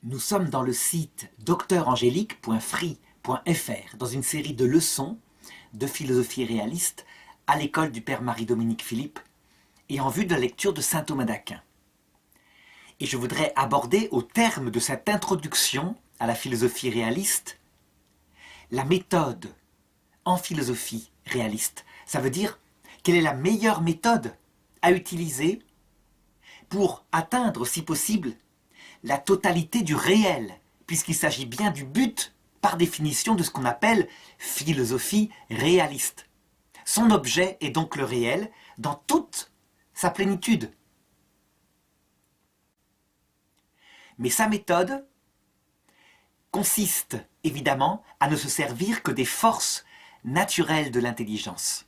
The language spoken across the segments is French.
Nous sommes dans le site docteurangélique.free.fr dans une série de leçons de philosophie réaliste à l'école du Père Marie-Dominique Philippe et en vue de la lecture de saint Thomas d'Aquin. Et je voudrais aborder au terme de cette introduction à la philosophie réaliste la méthode en philosophie réaliste. Ça veut dire quelle est la meilleure méthode à utiliser pour atteindre, si possible, la totalité du réel, puisqu'il s'agit bien du but, par définition, de ce qu'on appelle philosophie réaliste. Son objet est donc le réel dans toute sa plénitude. Mais sa méthode consiste évidemment à ne se servir que des forces naturelles de l'intelligence.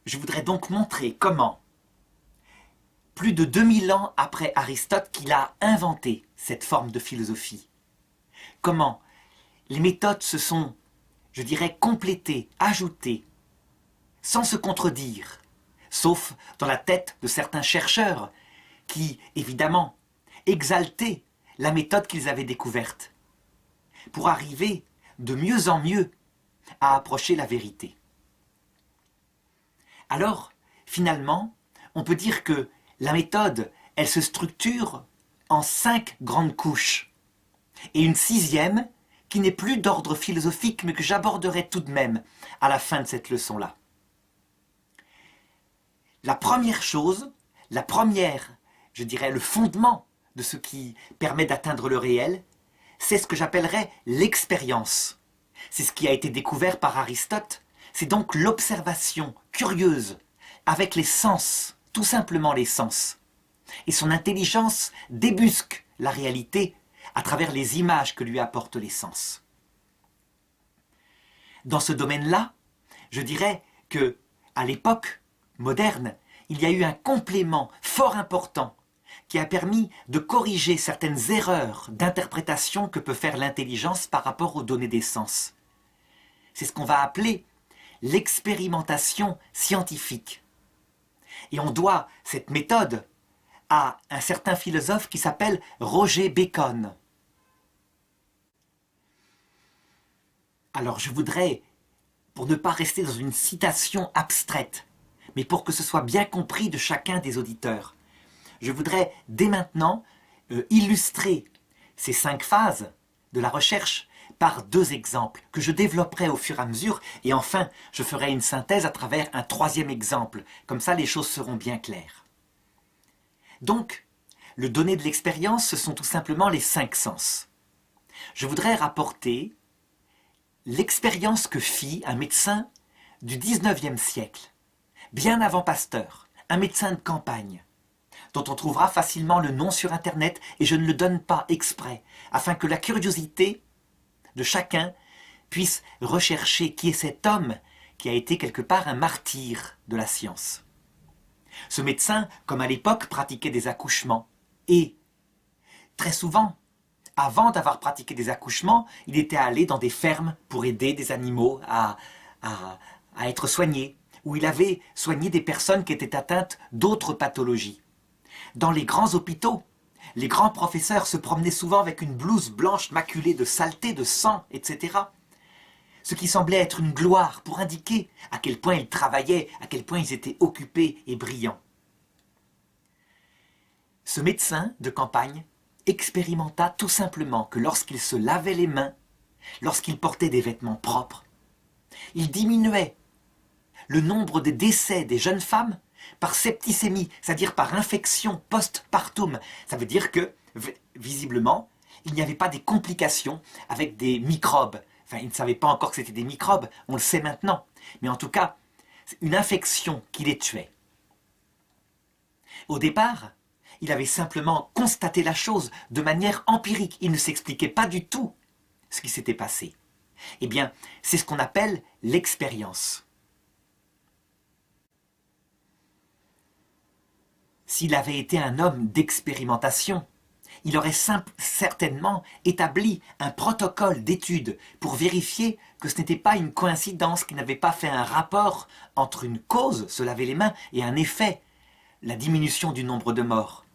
Je voudrais donc montrer comment, plus de 2000 ans après Aristote, qu'il a inventé cette forme de philosophie, comment les méthodes se sont, je dirais, complétées, ajoutées, sans se contredire, sauf dans la tête de certains chercheurs qui, évidemment, exaltaient la méthode qu'ils avaient découverte, pour arriver de mieux en mieux à approcher la vérité. Alors, finalement, on peut dire que la méthode, elle se structure en 5 grandes couches, et une 6e qui n'est plus d'ordre philosophique, mais que j'aborderai tout de même à la fin de cette leçon-là. La première chose, je dirais, le fondement de ce qui permet d'atteindre le réel, c'est ce que j'appellerais l'expérience. C'est ce qui a été découvert par Aristote. C'est donc l'observation curieuse avec les sens, tout simplement les sens. Et son intelligence débusque la réalité à travers les images que lui apportent les sens. Dans ce domaine-là, je dirais que, à l'époque moderne, il y a eu un complément fort important qui a permis de corriger certaines erreurs d'interprétation que peut faire l'intelligence par rapport aux données des sens. C'est ce qu'on va appeler l'expérimentation scientifique. Et on doit cette méthode à un certain philosophe qui s'appelle Roger Bacon. Alors je voudrais, pour ne pas rester dans une citation abstraite, mais pour que ce soit bien compris de chacun des auditeurs, je voudrais dès maintenant illustrer ces 5 phases de la recherche par 2 exemples que je développerai au fur et à mesure, et enfin je ferai une synthèse à travers un 3e exemple, comme ça les choses seront bien claires. Donc, le donné de l'expérience, ce sont tout simplement les 5 sens. Je voudrais rapporter l'expérience que fit un médecin du 19e siècle, bien avant Pasteur, un médecin de campagne, dont on trouvera facilement le nom sur Internet, et je ne le donne pas exprès, afin que la curiosité de chacun puisse rechercher qui est cet homme qui a été quelque part un martyr de la science. Ce médecin, comme à l'époque, pratiquait des accouchements, et très souvent, avant d'avoir pratiqué des accouchements, il était allé dans des fermes pour aider des animaux à être soignés, où il avait soigné des personnes qui étaient atteintes d'autres pathologies. Dans les grands hôpitaux, les grands professeurs se promenaient souvent avec une blouse blanche maculée de saleté, de sang, etc. Ce qui semblait être une gloire pour indiquer à quel point ils travaillaient, à quel point ils étaient occupés et brillants. Ce médecin de campagne expérimenta tout simplement que lorsqu'il se lavait les mains, lorsqu'il portait des vêtements propres, il diminuait le nombre de décès des jeunes femmes par septicémie, c'est-à-dire par infection post-partum. Ça veut dire que, visiblement, il n'y avait pas des complications avec des microbes. Enfin, il ne savait pas encore que c'était des microbes, on le sait maintenant. Mais en tout cas, c'est une infection qui les tuait. Au départ, il avait simplement constaté la chose de manière empirique. Il ne s'expliquait pas du tout ce qui s'était passé. Eh bien, c'est ce qu'on appelle l'expérience. S'il avait été un homme d'expérimentation, il aurait certainement établi un protocole d'étude pour vérifier que ce n'était pas une coïncidence, qu'il n'avait pas fait un rapport entre une cause, se laver les mains, et un effet, la diminution du nombre de morts.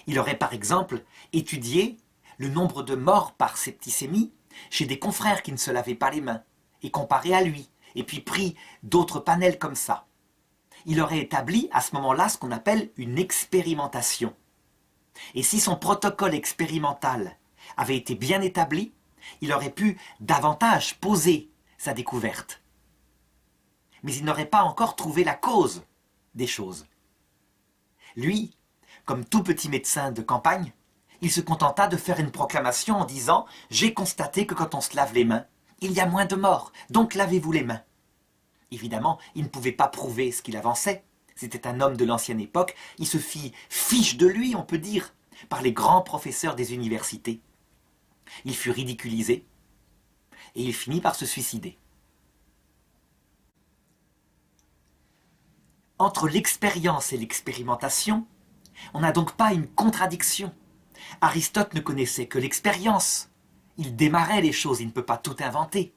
Il aurait par exemple étudié le nombre de morts par septicémie chez des confrères qui ne se lavaient pas les mains, et comparé à lui, et puis pris d'autres panels comme ça. Il aurait établi à ce moment-là ce qu'on appelle une expérimentation. Et si son protocole expérimental avait été bien établi, il aurait pu davantage poser sa découverte. Mais il n'aurait pas encore trouvé la cause des choses. Lui, comme tout petit médecin de campagne, il se contenta de faire une proclamation en disant « J'ai constaté que quand on se lave les mains, il y a moins de morts, donc lavez-vous les mains ». Évidemment, il ne pouvait pas prouver ce qu'il avançait. C'était un homme de l'ancienne époque, il se fit fiche de lui, on peut dire, par les grands professeurs des universités. Il fut ridiculisé et il finit par se suicider. Entre l'expérience et l'expérimentation, on n'a donc pas une contradiction. Aristote ne connaissait que l'expérience. Il démarrait les choses, il ne peut pas tout inventer.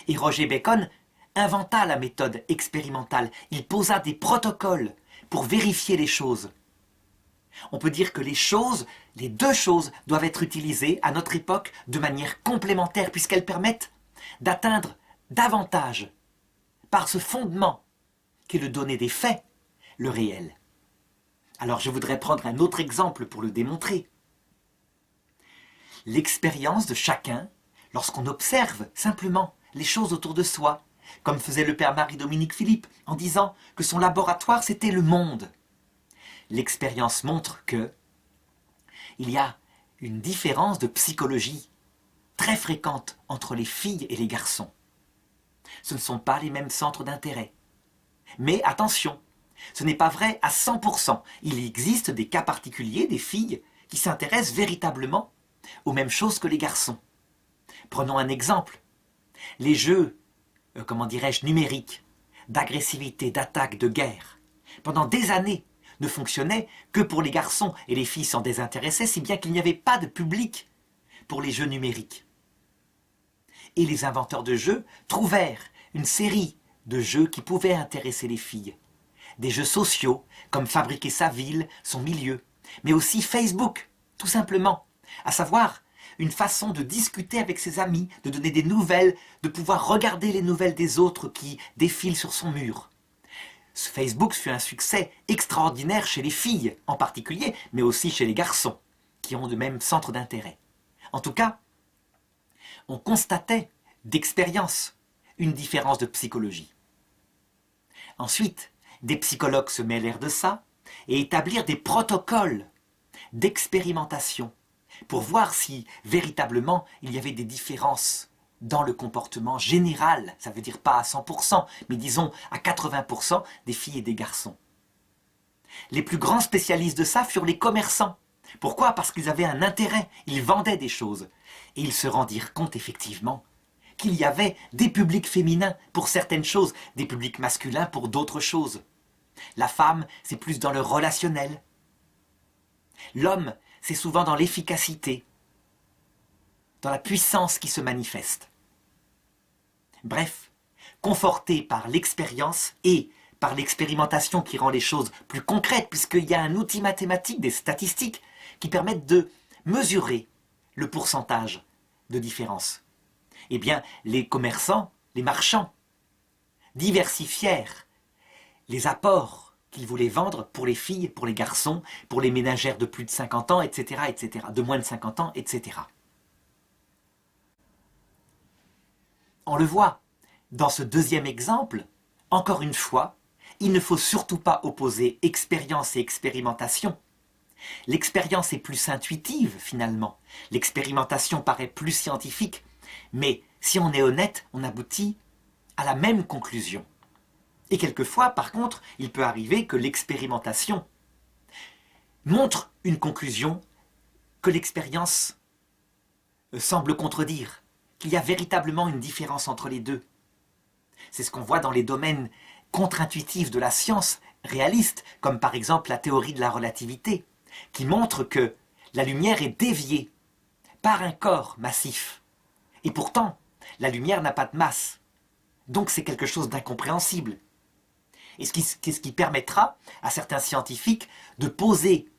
Et Roger Bacon inventa la méthode expérimentale. Il posa des protocoles pour vérifier les choses. On peut dire que les deux choses doivent être utilisées à notre époque de manière complémentaire puisqu'elles permettent d'atteindre davantage, par ce fondement qu'est le donné des faits, le réel. Alors je voudrais prendre un autre exemple pour le démontrer. L'expérience de chacun, lorsqu'on observe simplement les choses autour de soi, comme faisait le père Marie-Dominique Philippe, en disant que son laboratoire c'était le monde. L'expérience montre que il y a une différence de psychologie très fréquente entre les filles et les garçons. Ce ne sont pas les mêmes centres d'intérêt. Mais attention, ce n'est pas vrai à 100%. Il existe des cas particuliers, des filles qui s'intéressent véritablement aux mêmes choses que les garçons. Prenons un exemple. Les jeux, numériques, d'agressivité, d'attaque, de guerre, pendant des années, ne fonctionnaient que pour les garçons et les filles s'en désintéressaient, si bien qu'il n'y avait pas de public pour les jeux numériques. Et les inventeurs de jeux trouvèrent une série de jeux qui pouvaient intéresser les filles. Des jeux sociaux, comme fabriquer sa ville, son milieu, mais aussi Facebook, tout simplement, à savoir une façon de discuter avec ses amis, de donner des nouvelles, de pouvoir regarder les nouvelles des autres qui défilent sur son mur. Facebook fut un succès extraordinaire chez les filles en particulier, mais aussi chez les garçons, qui ont le même centre d'intérêt. En tout cas, on constatait d'expérience une différence de psychologie. Ensuite, des psychologues se mêlèrent de ça et établirent des protocoles d'expérimentation pour voir si véritablement il y avait des différences dans le comportement général, ça veut dire pas à 100%, mais disons à 80% des filles et des garçons. Les plus grands spécialistes de ça furent les commerçants. Pourquoi? Parce qu'ils avaient un intérêt, ils vendaient des choses. Et ils se rendirent compte effectivement qu'il y avait des publics féminins pour certaines choses, des publics masculins pour d'autres choses. La femme, c'est plus dans le relationnel. L'homme, c'est souvent dans l'efficacité, dans la puissance qui se manifeste. Bref, conforté par l'expérience et par l'expérimentation qui rend les choses plus concrètes, puisqu'il y a un outil mathématique, des statistiques, qui permettent de mesurer le pourcentage de différence. Eh bien, les commerçants, les marchands, diversifièrent les apports qu'ils voulaient vendre pour les filles, pour les garçons, pour les ménagères de plus de 50 ans, etc., etc., de moins de 50 ans, etc. On le voit, dans ce deuxième exemple, encore une fois, il ne faut surtout pas opposer expérience et expérimentation. L'expérience est plus intuitive, finalement. L'expérimentation paraît plus scientifique. Mais si on est honnête, on aboutit à la même conclusion. Et quelquefois, par contre, il peut arriver que l'expérimentation montre une conclusion que l'expérience semble contredire, qu'il y a véritablement une différence entre les deux. C'est ce qu'on voit dans les domaines contre-intuitifs de la science réaliste, comme par exemple la théorie de la relativité, qui montre que la lumière est déviée par un corps massif. Et pourtant, la lumière n'a pas de masse. Donc c'est quelque chose d'incompréhensible. Et ce qui permettra à certains scientifiques de poser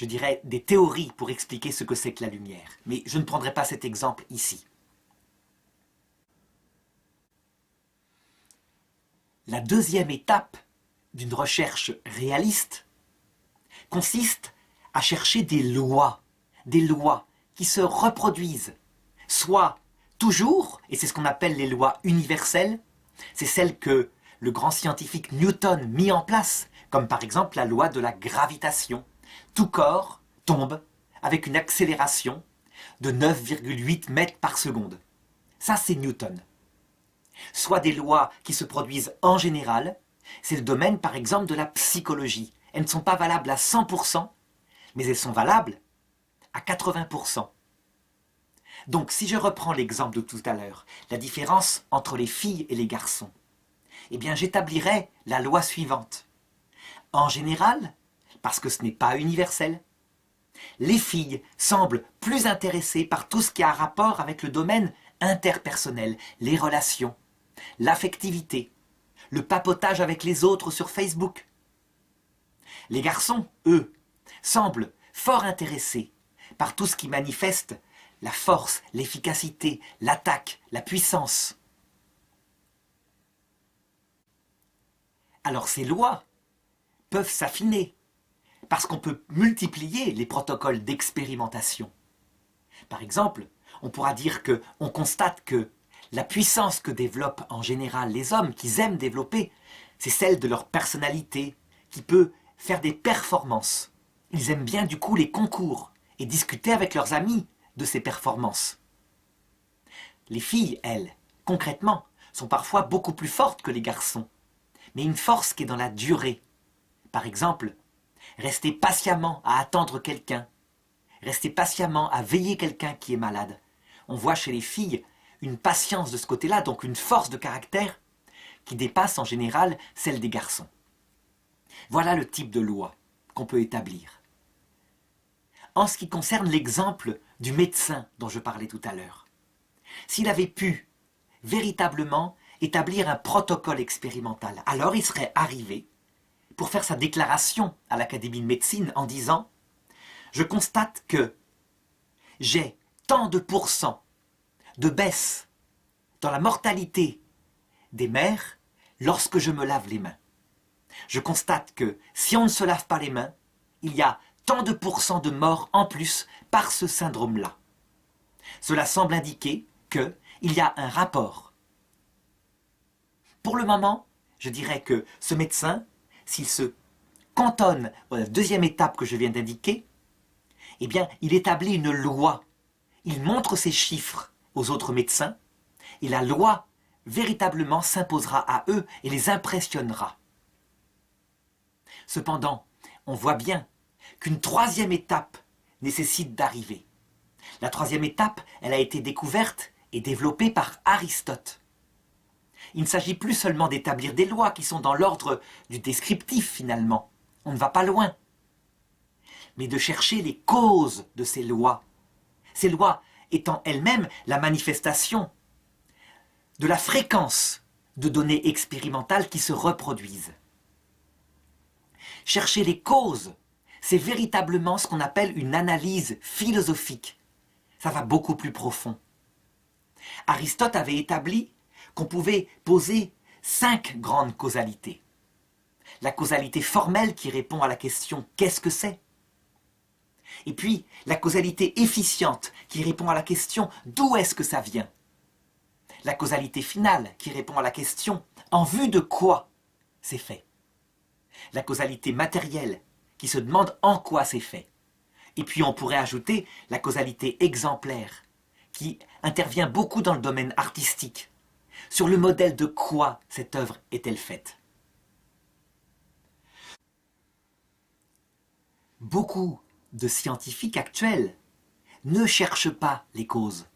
je dirais, des théories pour expliquer ce que c'est que la lumière. Mais je ne prendrai pas cet exemple ici. La deuxième étape d'une recherche réaliste consiste à chercher des lois qui se reproduisent, soit toujours, et c'est ce qu'on appelle les lois universelles, c'est celles que le grand scientifique Newton mit en place, comme par exemple la loi de la gravitation. Tout corps tombe avec une accélération de 9,8 mètres par seconde. Ça, c'est Newton. Soit des lois qui se produisent en général, c'est le domaine par exemple de la psychologie. Elles ne sont pas valables à 100%, mais elles sont valables à 80%. Donc si je reprends l'exemple de tout à l'heure, la différence entre les filles et les garçons, eh bien j'établirai la loi suivante. En général, parce que ce n'est pas universel, les filles semblent plus intéressées par tout ce qui a rapport avec le domaine interpersonnel, les relations, l'affectivité, le papotage avec les autres sur Facebook. Les garçons, eux, semblent fort intéressés par tout ce qui manifeste la force, l'efficacité, l'attaque, la puissance. Alors ces lois peuvent s'affiner parce qu'on peut multiplier les protocoles d'expérimentation. Par exemple, on pourra dire qu'on constate que la puissance que développent en général les hommes, qu'ils aiment développer, c'est celle de leur personnalité, qui peut faire des performances. Ils aiment bien du coup les concours et discuter avec leurs amis de ces performances. Les filles, elles, concrètement, sont parfois beaucoup plus fortes que les garçons, mais une force qui est dans la durée. Par exemple, rester patiemment à attendre quelqu'un, rester patiemment à veiller quelqu'un qui est malade. On voit chez les filles une patience de ce côté-là, donc une force de caractère qui dépasse en général celle des garçons. Voilà le type de loi qu'on peut établir. En ce qui concerne l'exemple du médecin dont je parlais tout à l'heure, s'il avait pu véritablement établir un protocole expérimental, alors il serait arrivé pour faire sa déclaration à l'Académie de médecine en disant « Je constate que j'ai tant de pourcents de baisse dans la mortalité des mères lorsque je me lave les mains. Je constate que si on ne se lave pas les mains, il y a tant de pourcents de morts en plus par ce syndrome-là. Cela semble indiquer qu'il y a un rapport. » Pour le moment, je dirais que ce médecin, s'il se cantonne à la deuxième étape que je viens d'indiquer, eh bien, il établit une loi. Il montre ses chiffres aux autres médecins, et la loi véritablement s'imposera à eux et les impressionnera. Cependant, on voit bien qu'une troisième étape nécessite d'arriver. La troisième étape, elle a été découverte et développée par Aristote. Il ne s'agit plus seulement d'établir des lois qui sont dans l'ordre du descriptif finalement. On ne va pas loin. Mais de chercher les causes de ces lois. Ces lois étant elles-mêmes la manifestation de la fréquence de données expérimentales qui se reproduisent. Chercher les causes, c'est véritablement ce qu'on appelle une analyse philosophique. Ça va beaucoup plus profond. Aristote avait établi qu'on pouvait poser 5 grandes causalités. La causalité formelle qui répond à la question « qu'est-ce que c'est ?» Et puis la causalité efficiente qui répond à la question « d'où est-ce que ça vient ?» La causalité finale qui répond à la question « en vue de quoi c'est fait ?» La causalité matérielle qui se demande en quoi c'est fait. Et puis on pourrait ajouter la causalité exemplaire qui intervient beaucoup dans le domaine artistique. Sur le modèle de quoi cette œuvre est-elle faite? Beaucoup de scientifiques actuels ne cherchent pas les causes.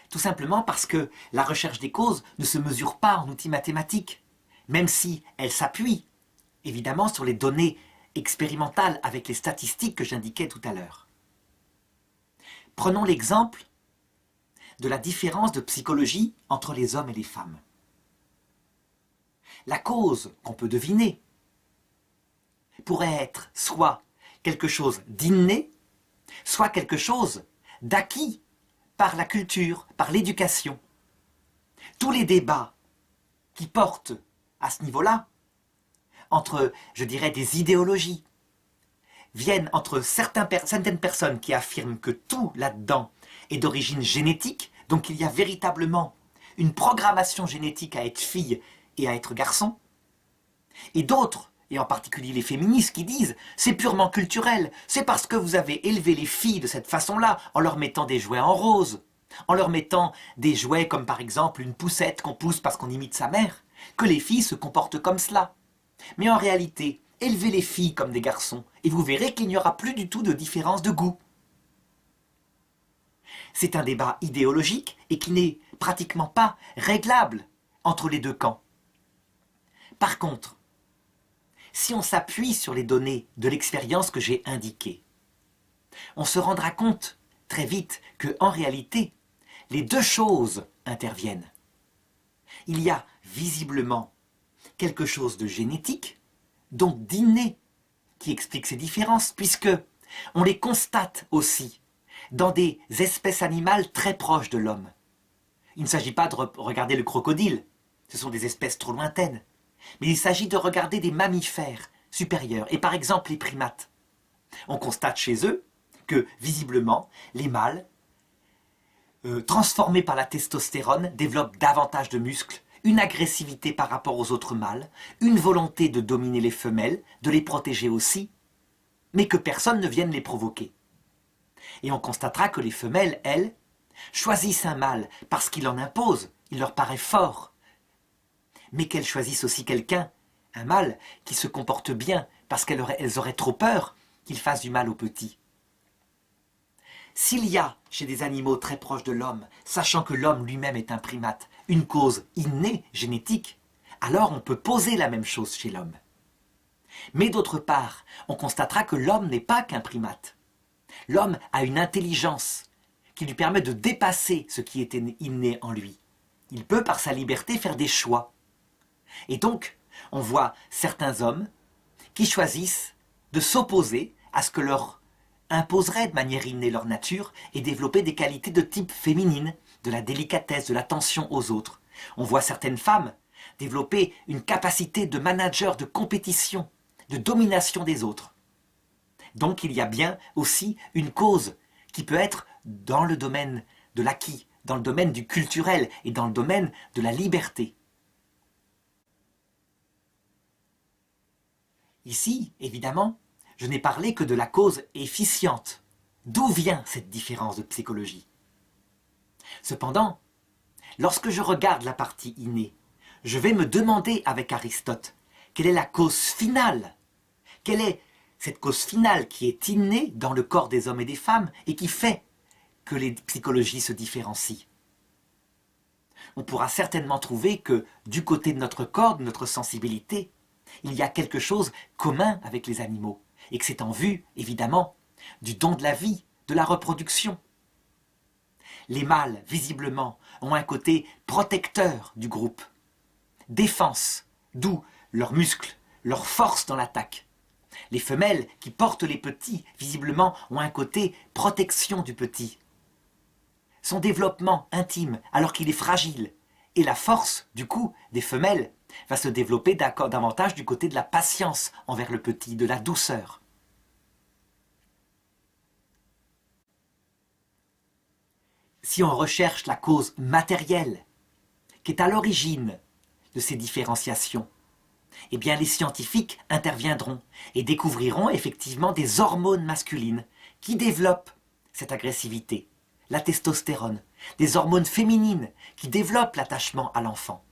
Tout simplement parce que la recherche des causes ne se mesure pas en outils mathématiques, même si elle s'appuie, évidemment, sur les données expérimentales avec les statistiques que j'indiquais tout à l'heure. Prenons l'exemple de la différence de psychologie entre les hommes et les femmes. La cause qu'on peut deviner pourrait être soit quelque chose d'inné, soit quelque chose d'acquis par la culture, par l'éducation. Tous les débats qui portent à ce niveau-là, entre, je dirais, des idéologies, viennent entre certaines personnes qui affirment que tout là-dedans est d'origine génétique, donc il y a véritablement une programmation génétique à être fille et à être garçon, et d'autres, et en particulier les féministes, qui disent c'est purement culturel, c'est parce que vous avez élevé les filles de cette façon-là, en leur mettant des jouets en rose, en leur mettant des jouets comme par exemple une poussette qu'on pousse parce qu'on imite sa mère, que les filles se comportent comme cela. Mais en réalité, élevez les filles comme des garçons, et vous verrez qu'il n'y aura plus du tout de différence de goût. C'est un débat idéologique et qui n'est pratiquement pas réglable entre les deux camps. Par contre, si on s'appuie sur les données de l'expérience que j'ai indiquée, on se rendra compte très vite que, en réalité, les deux choses interviennent. Il y a visiblement quelque chose de génétique, donc d'inné, qui explique ces différences, puisque on les constate aussi dans des espèces animales très proches de l'homme. Il ne s'agit pas de regarder le crocodile, ce sont des espèces trop lointaines, mais il s'agit de regarder des mammifères supérieurs, et par exemple les primates. On constate chez eux que, visiblement, les mâles, transformés par la testostérone, développent davantage de muscles, une agressivité par rapport aux autres mâles, une volonté de dominer les femelles, de les protéger aussi, mais que personne ne vienne les provoquer. Et on constatera que les femelles, elles, choisissent un mâle parce qu'il en impose, il leur paraît fort, mais qu'elles choisissent aussi quelqu'un, un mâle, qui se comporte bien parce qu'elles auraient trop peur qu'il fasse du mal aux petits. S'il y a, chez des animaux très proches de l'homme, sachant que l'homme lui-même est un primate, une cause innée, génétique, alors on peut poser la même chose chez l'homme. Mais d'autre part, on constatera que l'homme n'est pas qu'un primate. L'homme a une intelligence qui lui permet de dépasser ce qui était inné en lui. Il peut, par sa liberté, faire des choix. Et donc, on voit certains hommes qui choisissent de s'opposer à ce que leur imposerait de manière innée leur nature et développer des qualités de type féminine, de la délicatesse, de l'attention aux autres. On voit certaines femmes développer une capacité de manager, de compétition, de domination des autres. Donc il y a bien aussi une cause qui peut être dans le domaine de l'acquis, dans le domaine du culturel et dans le domaine de la liberté. Ici, évidemment, je n'ai parlé que de la cause efficiente. D'où vient cette différence de psychologie? Cependant, lorsque je regarde la partie innée, je vais me demander avec Aristote quelle est la cause finale. Quelle est cette cause finale qui est innée dans le corps des hommes et des femmes et qui fait que les psychologies se différencient? On pourra certainement trouver que du côté de notre corps, de notre sensibilité, il y a quelque chose commun avec les animaux et que c'est en vue, évidemment, du don de la vie, de la reproduction. Les mâles, visiblement, ont un côté protecteur du groupe, défense, d'où leurs muscles, leur force dans l'attaque. Les femelles qui portent les petits, visiblement, ont un côté protection du petit. Son développement intime, alors qu'il est fragile, et la force, du coup, des femelles, va se développer davantage du côté de la patience envers le petit, de la douceur. Si on recherche la cause matérielle, qui est à l'origine de ces différenciations, eh bien les scientifiques interviendront et découvriront effectivement des hormones masculines qui développent cette agressivité, la testostérone, des hormones féminines qui développent l'attachement à l'enfant.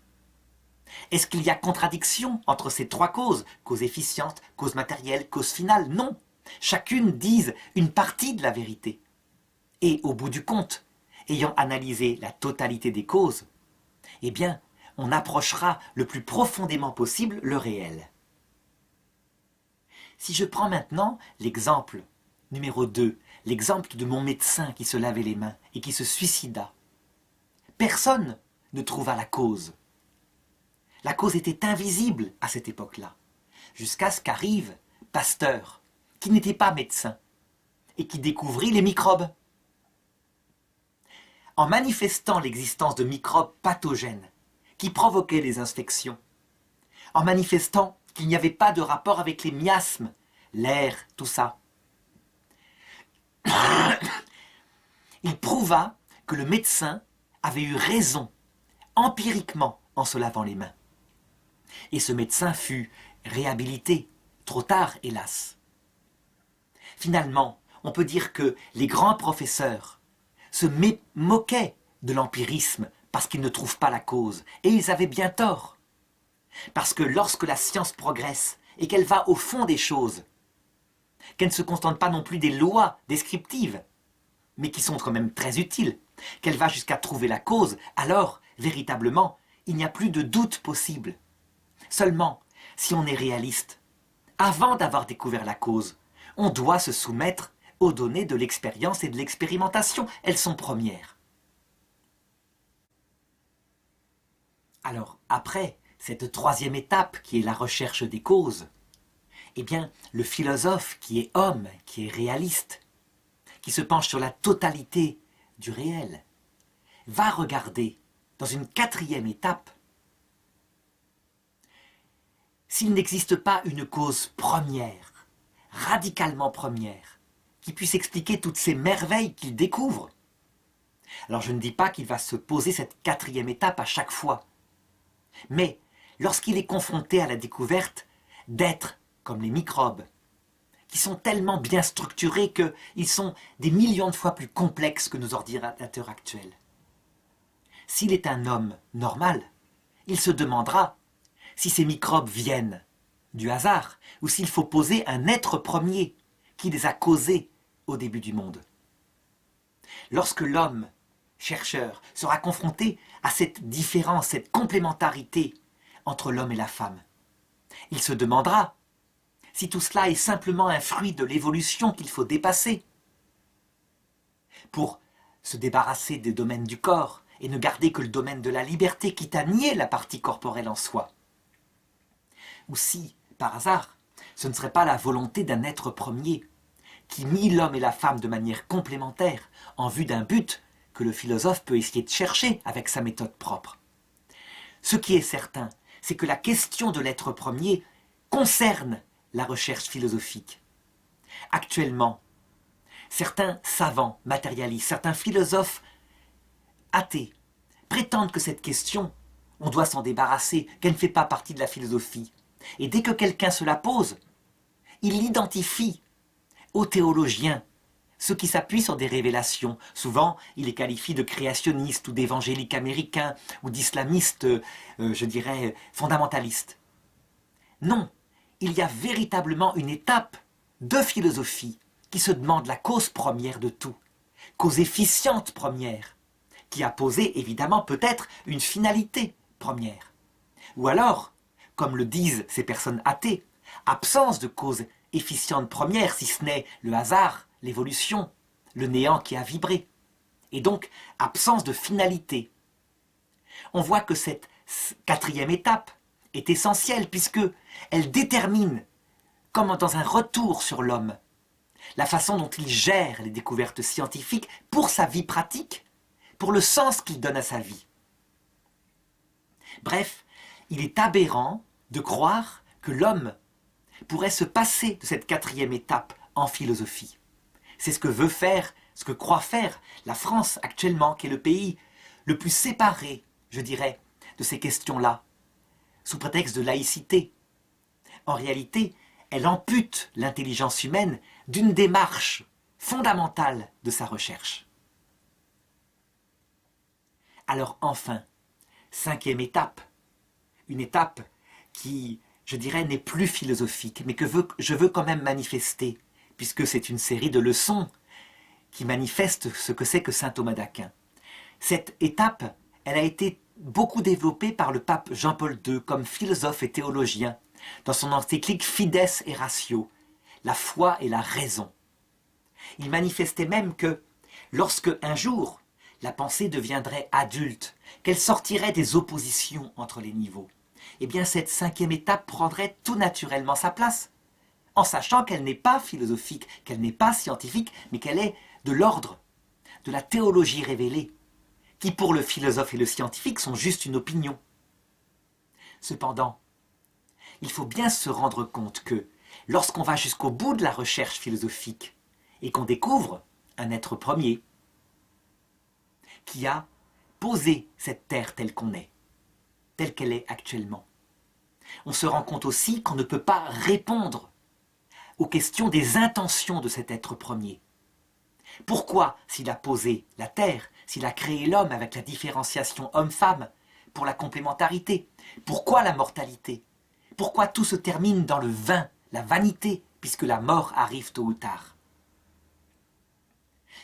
Est-ce qu'il y a contradiction entre ces trois causes, cause efficiente, cause matérielle, cause finale? Non. Chacune dise une partie de la vérité. Et au bout du compte, ayant analysé la totalité des causes, eh bien, on approchera le plus profondément possible le réel. Si je prends maintenant l'exemple numéro 2, l'exemple de mon médecin qui se lavait les mains et qui se suicida, personne ne trouva la cause. La cause était invisible à cette époque-là, jusqu'à ce qu'arrive Pasteur, qui n'était pas médecin et qui découvrit les microbes. En manifestant l'existence de microbes pathogènes qui provoquaient les infections, en manifestant qu'il n'y avait pas de rapport avec les miasmes, l'air, tout ça, il prouva que le médecin avait eu raison, empiriquement, en se lavant les mains. Et ce médecin fut réhabilité, trop tard, hélas. Finalement, on peut dire que les grands professeurs se moquaient de l'empirisme parce qu'ils ne trouvent pas la cause. Et ils avaient bien tort. Parce que lorsque la science progresse et qu'elle va au fond des choses, qu'elle ne se contente pas non plus des lois descriptives, mais qui sont quand même très utiles, qu'elle va jusqu'à trouver la cause, alors, véritablement, il n'y a plus de doute possible. Seulement, si on est réaliste, avant d'avoir découvert la cause, on doit se soumettre aux données de l'expérience et de l'expérimentation. Elles sont premières. Alors, après cette troisième étape qui est la recherche des causes, eh bien, le philosophe qui est homme, qui est réaliste, qui se penche sur la totalité du réel, va regarder, dans une quatrième étape, s'il n'existe pas une cause première, radicalement première, qui puisse expliquer toutes ces merveilles qu'il découvre. Alors je ne dis pas qu'il va se poser cette quatrième étape à chaque fois, mais lorsqu'il est confronté à la découverte d'êtres comme les microbes, qui sont tellement bien structurés qu'ils sont des millions de fois plus complexes que nos ordinateurs actuels. S'il est un homme normal, il se demandera si ces microbes viennent du hasard ou s'il faut poser un être premier qui les a causés au début du monde. Lorsque l'homme, chercheur, sera confronté à cette différence, cette complémentarité entre l'homme et la femme, il se demandera si tout cela est simplement un fruit de l'évolution qu'il faut dépasser pour se débarrasser des domaines du corps et ne garder que le domaine de la liberté, quitte à nier la partie corporelle en soi. Ou si, par hasard, ce ne serait pas la volonté d'un être premier qui mit l'homme et la femme de manière complémentaire en vue d'un but que le philosophe peut essayer de chercher avec sa méthode propre. Ce qui est certain, c'est que la question de l'être premier concerne la recherche philosophique. Actuellement, certains savants matérialistes, certains philosophes athées prétendent que cette question, on doit s'en débarrasser, qu'elle ne fait pas partie de la philosophie. Et dès que quelqu'un se la pose, il l'identifie aux théologiens, ceux qui s'appuient sur des révélations. Souvent, il les qualifie de créationnistes ou d'évangéliques américains ou d'islamistes, je dirais, fondamentalistes. Non, il y a véritablement une étape de philosophie qui se demande la cause première de tout, cause efficiente première, qui a posé évidemment peut-être une finalité première. Ou alors, comme le disent ces personnes athées, absence de cause efficiente première, si ce n'est le hasard, l'évolution, le néant qui a vibré. Et donc, absence de finalité. On voit que cette quatrième étape est essentielle puisque elle détermine, comme dans un retour sur l'homme, la façon dont il gère les découvertes scientifiques pour sa vie pratique, pour le sens qu'il donne à sa vie. Bref, il est aberrant de croire que l'homme pourrait se passer de cette quatrième étape en philosophie. C'est ce que veut faire, ce que croit faire la France actuellement, qui est le pays le plus séparé, je dirais, de ces questions-là, sous prétexte de laïcité. En réalité, elle ampute l'intelligence humaine d'une démarche fondamentale de sa recherche. Alors enfin, cinquième étape, une étape qui, je dirais, n'est plus philosophique, mais que je veux quand même manifester, puisque c'est une série de leçons qui manifestent ce que c'est que saint Thomas d'Aquin. Cette étape, elle a été beaucoup développée par le pape Jean-Paul II comme philosophe et théologien, dans son encyclique Fides et Ratio, la foi et la raison. Il manifestait même que, lorsque un jour, la pensée deviendrait adulte, qu'elle sortirait des oppositions entre les niveaux, eh bien cette cinquième étape prendrait tout naturellement sa place, en sachant qu'elle n'est pas philosophique, qu'elle n'est pas scientifique, mais qu'elle est de l'ordre de la théologie révélée, qui pour le philosophe et le scientifique sont juste une opinion. Cependant, il faut bien se rendre compte que lorsqu'on va jusqu'au bout de la recherche philosophique et qu'on découvre un être premier qui a posé cette terre telle qu'on est, telle qu'elle est actuellement, on se rend compte aussi qu'on ne peut pas répondre aux questions des intentions de cet être premier. Pourquoi, s'il a posé la terre, s'il a créé l'homme avec la différenciation homme-femme, pour la complémentarité, pourquoi la mortalité? Pourquoi tout se termine dans le vain, la vanité, puisque la mort arrive tôt ou tard?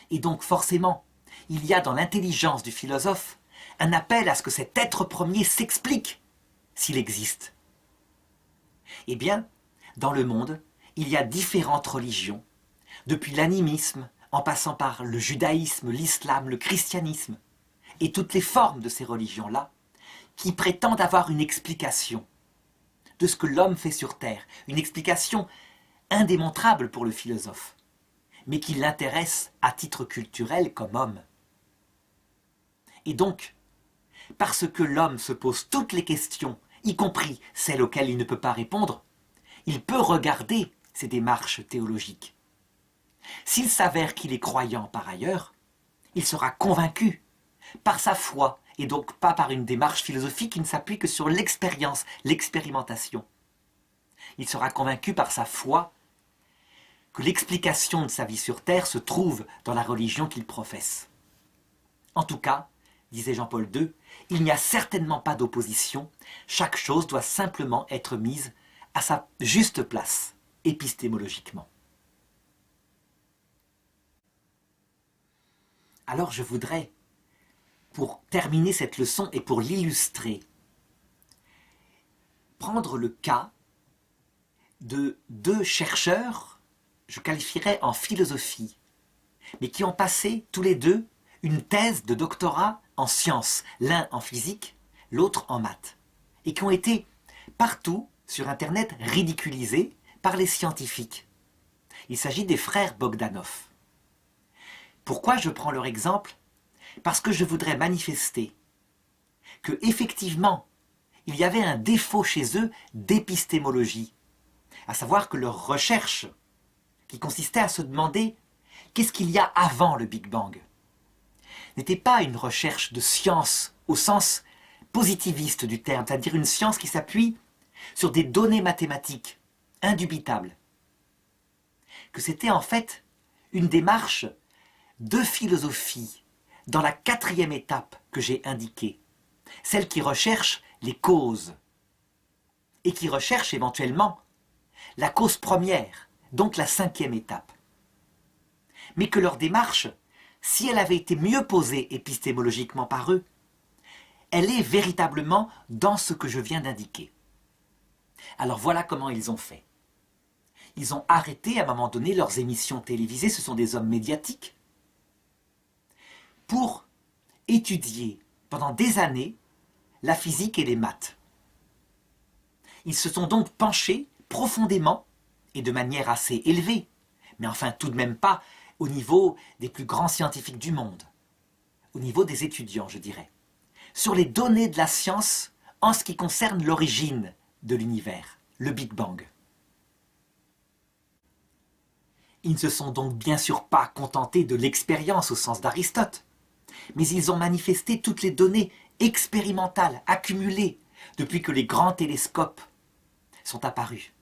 Et donc forcément, il y a dans l'intelligence du philosophe un appel à ce que cet être premier s'explique, s'il existe. Eh bien, dans le monde, il y a différentes religions, depuis l'animisme, en passant par le judaïsme, l'islam, le christianisme, et toutes les formes de ces religions-là, qui prétendent avoir une explication de ce que l'homme fait sur Terre, une explication indémontrable pour le philosophe, mais qui l'intéresse à titre culturel comme homme. Et donc, parce que l'homme se pose toutes les questions, y compris celles auxquelles il ne peut pas répondre, il peut regarder ces démarches théologiques. S'il s'avère qu'il est croyant par ailleurs, il sera convaincu par sa foi, et donc pas par une démarche philosophique qui ne s'appuie que sur l'expérience, l'expérimentation. Il sera convaincu par sa foi que l'explication de sa vie sur Terre se trouve dans la religion qu'il professe. En tout cas, disait Jean-Paul II, il n'y a certainement pas d'opposition, chaque chose doit simplement être mise à sa juste place, épistémologiquement. Alors je voudrais, pour terminer cette leçon et pour l'illustrer, prendre le cas de deux chercheurs, je qualifierais en philosophie, mais qui ont passé tous les deux une thèse de doctorat en sciences, l'un en physique, l'autre en maths, et qui ont été partout sur Internet ridiculisés par les scientifiques. Il s'agit des frères Bogdanov. Pourquoi je prends leur exemple? Parce que je voudrais manifester que, effectivement, il y avait un défaut chez eux d'épistémologie, à savoir que leur recherche, qui consistait à se demander qu'est-ce qu'il y a avant le Big Bang, n'était pas une recherche de science au sens positiviste du terme, c'est-à-dire une science qui s'appuie sur des données mathématiques indubitables, que c'était en fait une démarche de philosophie dans la quatrième étape que j'ai indiquée, celle qui recherche les causes et qui recherche éventuellement la cause première, donc la cinquième étape. Mais que leur démarche, si elle avait été mieux posée épistémologiquement par eux, elle est véritablement dans ce que je viens d'indiquer. Alors voilà comment ils ont fait. Ils ont arrêté à un moment donné leurs émissions télévisées, ce sont des hommes médiatiques, pour étudier pendant des années la physique et les maths. Ils se sont donc penchés profondément et de manière assez élevée, mais enfin tout de même pas au niveau des plus grands scientifiques du monde, au niveau des étudiants, je dirais, sur les données de la science en ce qui concerne l'origine de l'univers, le Big Bang. Ils ne se sont donc bien sûr pas contentés de l'expérience au sens d'Aristote, mais ils ont manifesté toutes les données expérimentales accumulées depuis que les grands télescopes sont apparus.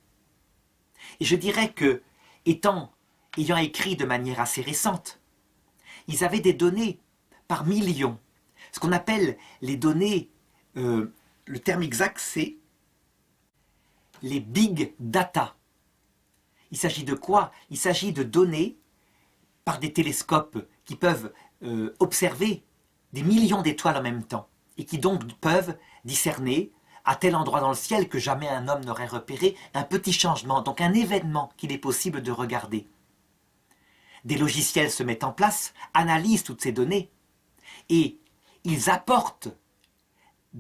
Et je dirais que, ayant écrit de manière assez récente, ils avaient des données par millions, ce qu'on appelle les données, le terme exact c'est les big data. Il s'agit de quoi? Il s'agit de données par des télescopes qui peuvent observer des millions d'étoiles en même temps et qui donc peuvent discerner à tel endroit dans le ciel que jamais un homme n'aurait repéré un petit changement, donc un événement qu'il est possible de regarder. Des logiciels se mettent en place, analysent toutes ces données et ils apportent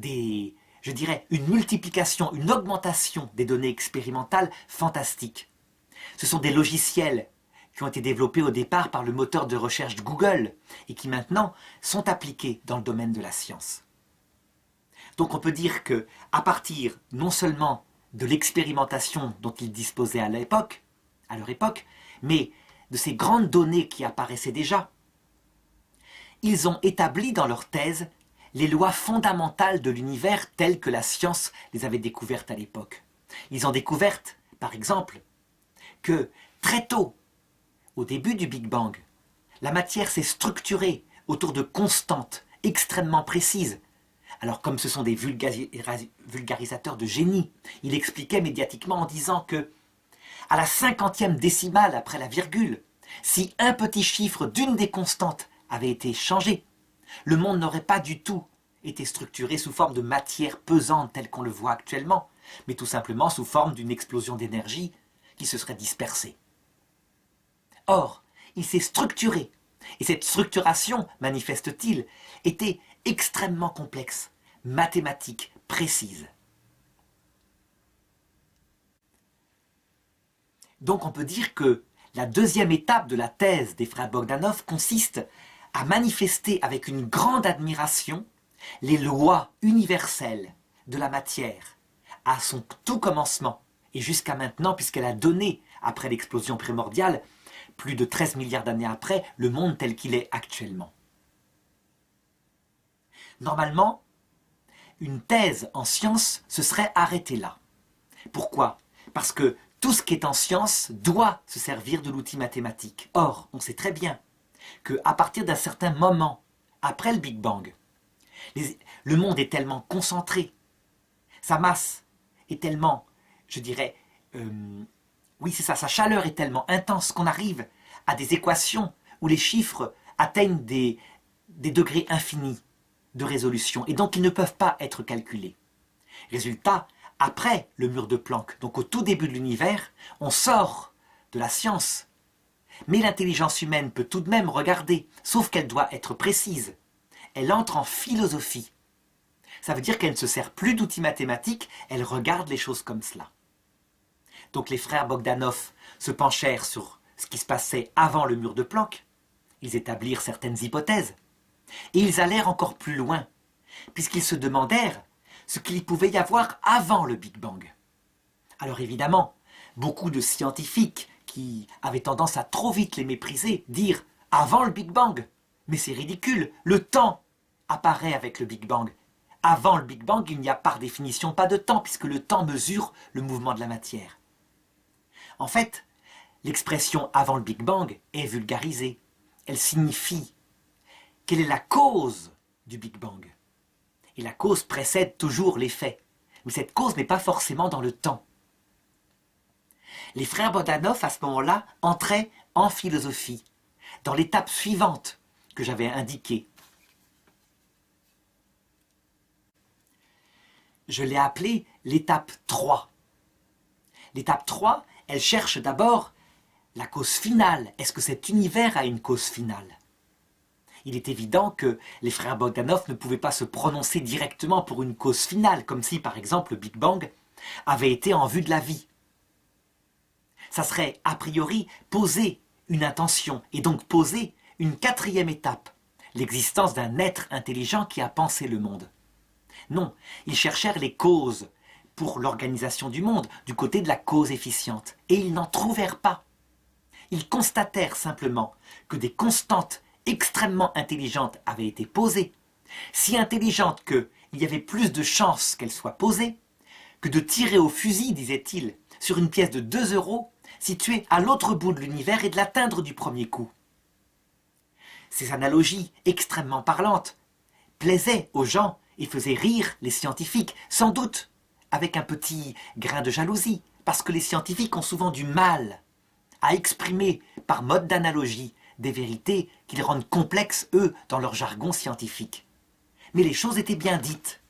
une multiplication, une augmentation des données expérimentales fantastiques. Ce sont des logiciels qui ont été développés au départ par le moteur de recherche de Google et qui maintenant sont appliqués dans le domaine de la science. Donc on peut dire que, à partir non seulement de l'expérimentation dont ils disposaient à leur époque, mais de ces grandes données qui apparaissaient déjà, ils ont établi dans leur thèse les lois fondamentales de l'univers telles que la science les avait découvertes à l'époque. Ils ont découvert, par exemple, que très tôt, au début du Big Bang, la matière s'est structurée autour de constantes extrêmement précises. Alors comme ce sont des vulgarisateurs de génie, il expliquait médiatiquement en disant que, à la 50e décimale après la virgule, si un petit chiffre d'une des constantes avait été changé, le monde n'aurait pas du tout été structuré sous forme de matière pesante telle qu'on le voit actuellement, mais tout simplement sous forme d'une explosion d'énergie qui se serait dispersée. Or, il s'est structuré, et cette structuration, manifeste-t-il, était extrêmement complexe, mathématique, précise. Donc on peut dire que la deuxième étape de la thèse des frères Bogdanov consiste à manifester avec une grande admiration les lois universelles de la matière, à son tout commencement, et jusqu'à maintenant, puisqu'elle a donné, après l'explosion primordiale, plus de 13 milliards d'années après, le monde tel qu'il est actuellement. Normalement, une thèse en science se serait arrêtée là. Pourquoi? Parce que tout ce qui est en science doit se servir de l'outil mathématique. Or, on sait très bien qu'à partir d'un certain moment, après le Big Bang, le monde est tellement concentré, sa masse est tellement, je dirais, oui c'est ça, sa chaleur est tellement intense qu'on arrive à des équations où les chiffres atteignent des degrés infinis de résolution, et donc ils ne peuvent pas être calculés. Résultat, après le mur de Planck, donc au tout début de l'univers, on sort de la science. Mais l'intelligence humaine peut tout de même regarder, sauf qu'elle doit être précise. Elle entre en philosophie. Ça veut dire qu'elle ne se sert plus d'outils mathématiques, elle regarde les choses comme cela. Donc les frères Bogdanov se penchèrent sur ce qui se passait avant le mur de Planck. Ils établirent certaines hypothèses. Et ils allèrent encore plus loin, puisqu'ils se demandèrent ce qu'il pouvait y avoir avant le Big Bang. Alors évidemment, beaucoup de scientifiques qui avaient tendance à trop vite les mépriser, dire « avant le Big Bang ». Mais c'est ridicule, le temps apparaît avec le Big Bang. Avant le Big Bang, il n'y a par définition pas de temps, puisque le temps mesure le mouvement de la matière. En fait, l'expression « avant le Big Bang » est vulgarisée. Elle signifie quelle est la cause du Big Bang. Et la cause précède toujours l'effet. Mais cette cause n'est pas forcément dans le temps. Les frères Bogdanov, à ce moment-là, entraient en philosophie, dans l'étape suivante que j'avais indiquée. Je l'ai appelée l'étape 3. L'étape 3, elle cherche d'abord la cause finale. Est-ce que cet univers a une cause finale? Il est évident que les frères Bogdanov ne pouvaient pas se prononcer directement pour une cause finale, comme si, par exemple, le Big Bang avait été en vue de la vie. Ça serait, a priori, poser une intention, et donc poser une quatrième étape, l'existence d'un être intelligent qui a pensé le monde. Non, ils cherchèrent les causes pour l'organisation du monde, du côté de la cause efficiente, et ils n'en trouvèrent pas. Ils constatèrent simplement que des constantes extrêmement intelligentes avaient été posées, si intelligentes qu'il y avait plus de chances qu'elles soient posées, que de tirer au fusil, disait-il, sur une pièce de 2 € située à l'autre bout de l'univers et de l'atteindre du premier coup. Ces analogies extrêmement parlantes plaisaient aux gens et faisaient rire les scientifiques, sans doute avec un petit grain de jalousie, parce que les scientifiques ont souvent du mal à exprimer par mode d'analogie des vérités qu'ils rendent complexes, eux, dans leur jargon scientifique. Mais les choses étaient bien dites.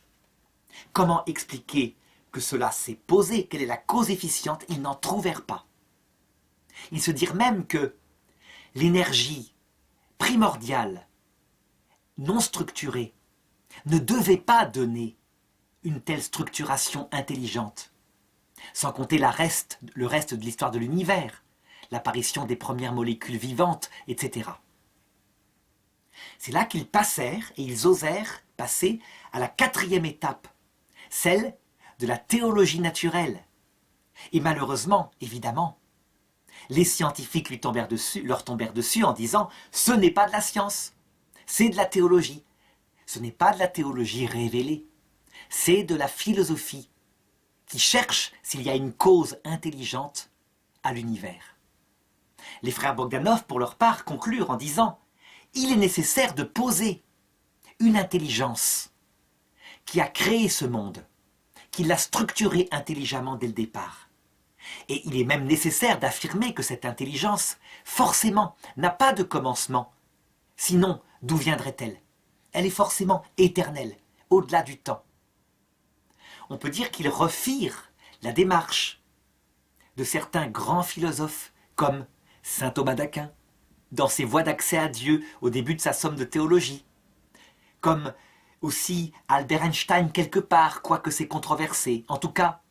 Comment expliquer que cela s'est posé? Quelle est la cause efficiente? Ils n'en trouvèrent pas. Ils se dirent même que l'énergie primordiale, non structurée, ne devait pas donner une telle structuration intelligente. Sans compter le reste de l'histoire de l'univers, l'apparition des premières molécules vivantes, etc. C'est là qu'ils passèrent et ils osèrent passer à la quatrième étape, celle de la théologie naturelle. Et malheureusement, évidemment, les scientifiques leur tombèrent dessus en disant « ce n'est pas de la science, c'est de la théologie ». Ce n'est pas de la théologie révélée, c'est de la philosophie qui cherche s'il y a une cause intelligente à l'univers. Les frères Bogdanov, pour leur part, conclurent en disant « il est nécessaire de poser une intelligence qui a créé ce monde, qui l'a structuré intelligemment dès le départ. Et il est même nécessaire d'affirmer que cette intelligence, forcément, n'a pas de commencement. Sinon, d'où viendrait-elle? Elle est forcément éternelle, au-delà du temps. » On peut dire qu'ils refirent la démarche de certains grands philosophes comme saint Thomas d'Aquin, dans ses voies d'accès à Dieu au début de sa somme de théologie, comme aussi Albert Einstein quelque part, quoique c'est controversé. En tout cas,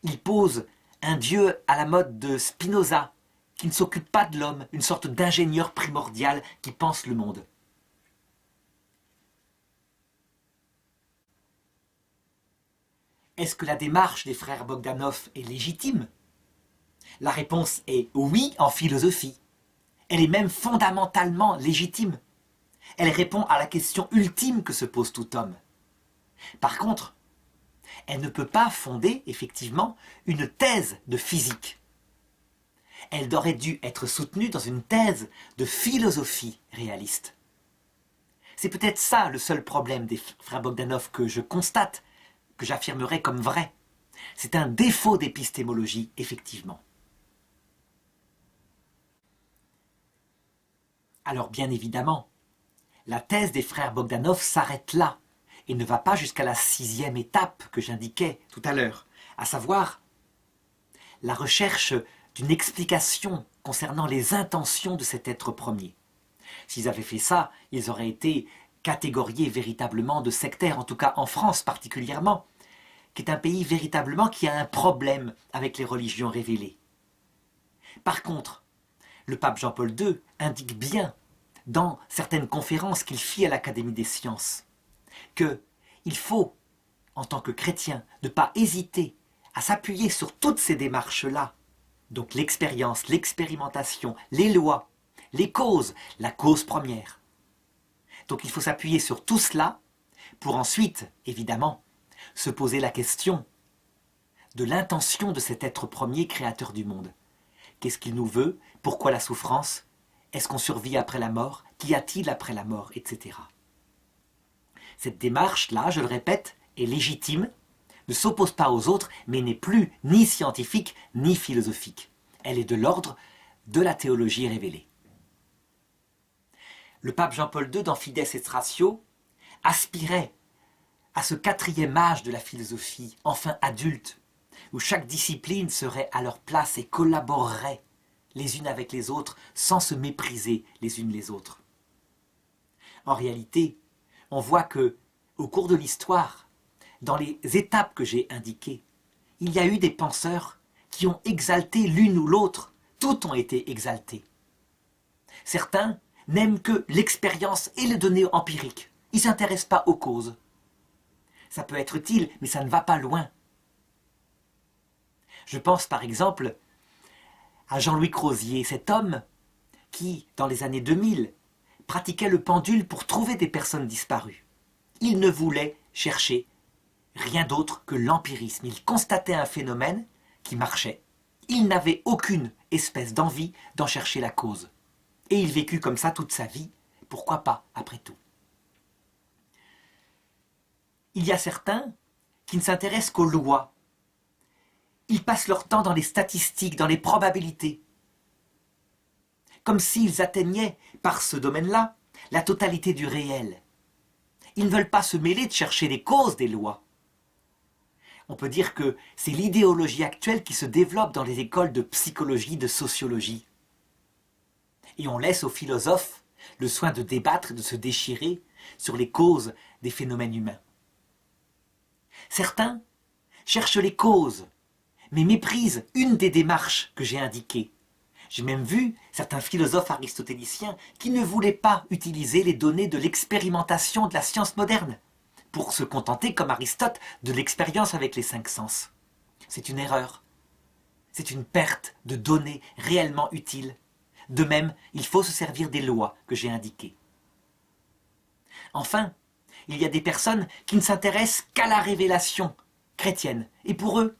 il pose un Dieu à la mode de Spinoza, qui ne s'occupe pas de l'homme, une sorte d'ingénieur primordial qui pense le monde. Est-ce que la démarche des frères Bogdanov est légitime? La réponse est oui en philosophie. Elle est même fondamentalement légitime. Elle répond à la question ultime que se pose tout homme. Par contre, elle ne peut pas fonder, effectivement, une thèse de physique. Elle aurait dû être soutenue dans une thèse de philosophie réaliste. C'est peut-être ça le seul problème des frères Bogdanov que je constate, que j'affirmerais comme vrai. C'est un défaut d'épistémologie, effectivement. Alors bien évidemment, la thèse des frères Bogdanov s'arrête là et ne va pas jusqu'à la 6e étape que j'indiquais tout à l'heure, à savoir la recherche d'une explication concernant les intentions de cet être premier. S'ils avaient fait ça, ils auraient été catégoriés véritablement de sectaires, en tout cas en France particulièrement, qui est un pays véritablement qui a un problème avec les religions révélées. Par contre, le pape Jean-Paul II indique bien, dans certaines conférences qu'il fit à l'Académie des sciences, qu'il faut, en tant que chrétien, ne pas hésiter à s'appuyer sur toutes ces démarches-là, donc l'expérience, l'expérimentation, les lois, les causes, la cause première. Donc il faut s'appuyer sur tout cela pour ensuite, évidemment, se poser la question de l'intention de cet être premier créateur du monde. Qu'est-ce qu'il nous veut? Pourquoi la souffrance? Est-ce qu'on survit après la mort? Qu'y a-t-il après la mort? Etc. Cette démarche-là, je le répète, est légitime, ne s'oppose pas aux autres, mais n'est plus ni scientifique ni philosophique. Elle est de l'ordre de la théologie révélée. Le pape Jean-Paul II, dans Fides et Ratio, aspirait à ce 4e âge de la philosophie, enfin adulte, où chaque discipline serait à leur place et collaborerait les unes avec les autres sans se mépriser les unes les autres. En réalité, on voit que, au cours de l'histoire, dans les étapes que j'ai indiquées, il y a eu des penseurs qui ont exalté l'une ou l'autre, toutes ont été exaltées. Certains n'aiment que l'expérience et les données empiriques, ils ne s'intéressent pas aux causes. Ça peut être utile, mais ça ne va pas loin. Je pense par exemple à Jean-Louis Crozier, cet homme qui, dans les années 2000, pratiquait le pendule pour trouver des personnes disparues. Il ne voulait chercher rien d'autre que l'empirisme. Il constatait un phénomène qui marchait. Il n'avait aucune espèce d'envie d'en chercher la cause. Et il vécut comme ça toute sa vie. Pourquoi pas, après tout? Il y a certains qui ne s'intéressent qu'aux lois. Ils passent leur temps dans les statistiques, dans les probabilités. Comme s'ils atteignaient, par ce domaine-là, la totalité du réel. Ils ne veulent pas se mêler de chercher les causes des lois. On peut dire que c'est l'idéologie actuelle qui se développe dans les écoles de psychologie, de sociologie. Et on laisse aux philosophes le soin de débattre et de se déchirer sur les causes des phénomènes humains. Certains cherchent les causes, mais méprisent une des démarches que j'ai indiquées. J'ai même vu certains philosophes aristotéliciens qui ne voulaient pas utiliser les données de l'expérimentation de la science moderne, pour se contenter, comme Aristote, de l'expérience avec les 5 sens. C'est une erreur. C'est une perte de données réellement utiles. De même, il faut se servir des lois que j'ai indiquées. Enfin, il y a des personnes qui ne s'intéressent qu'à la révélation chrétienne. Et pour eux,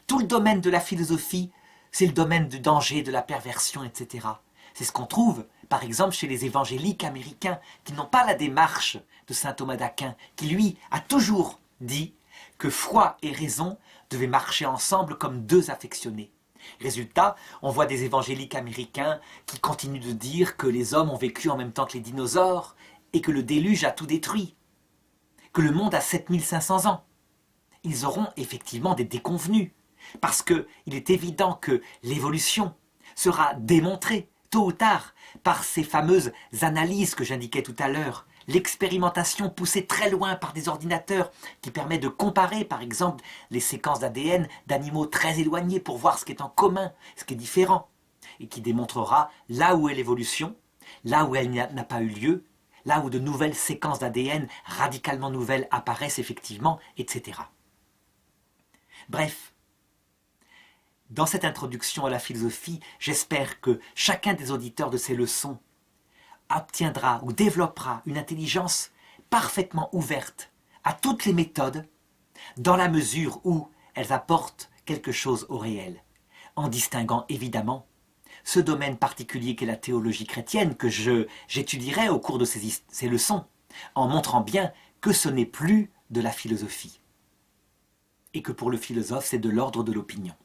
tout le domaine de la philosophie, c'est le domaine du danger, de la perversion, etc. C'est ce qu'on trouve, par exemple, chez les évangéliques américains, qui n'ont pas la démarche de saint Thomas d'Aquin, qui lui a toujours dit que foi et raison devaient marcher ensemble comme deux affectionnés. Résultat, on voit des évangéliques américains qui continuent de dire que les hommes ont vécu en même temps que les dinosaures et que le déluge a tout détruit, que le monde a 7500 ans. Ils auront effectivement des déconvenus, parce qu'il est évident que l'évolution sera démontrée, tôt ou tard, par ces fameuses analyses que j'indiquais tout à l'heure, l'expérimentation poussée très loin par des ordinateurs qui permet de comparer, par exemple, les séquences d'ADN d'animaux très éloignés pour voir ce qui est en commun, ce qui est différent, et qui démontrera là où est l'évolution, là où elle n'a pas eu lieu, là où de nouvelles séquences d'ADN radicalement nouvelles apparaissent effectivement, etc. Bref, dans cette introduction à la philosophie, j'espère que chacun des auditeurs de ces leçons obtiendra ou développera une intelligence parfaitement ouverte à toutes les méthodes, dans la mesure où elles apportent quelque chose au réel, en distinguant évidemment ce domaine particulier qu'est la théologie chrétienne que j'étudierai au cours de ces leçons, en montrant bien que ce n'est plus de la philosophie, et que pour le philosophe c'est de l'ordre de l'opinion.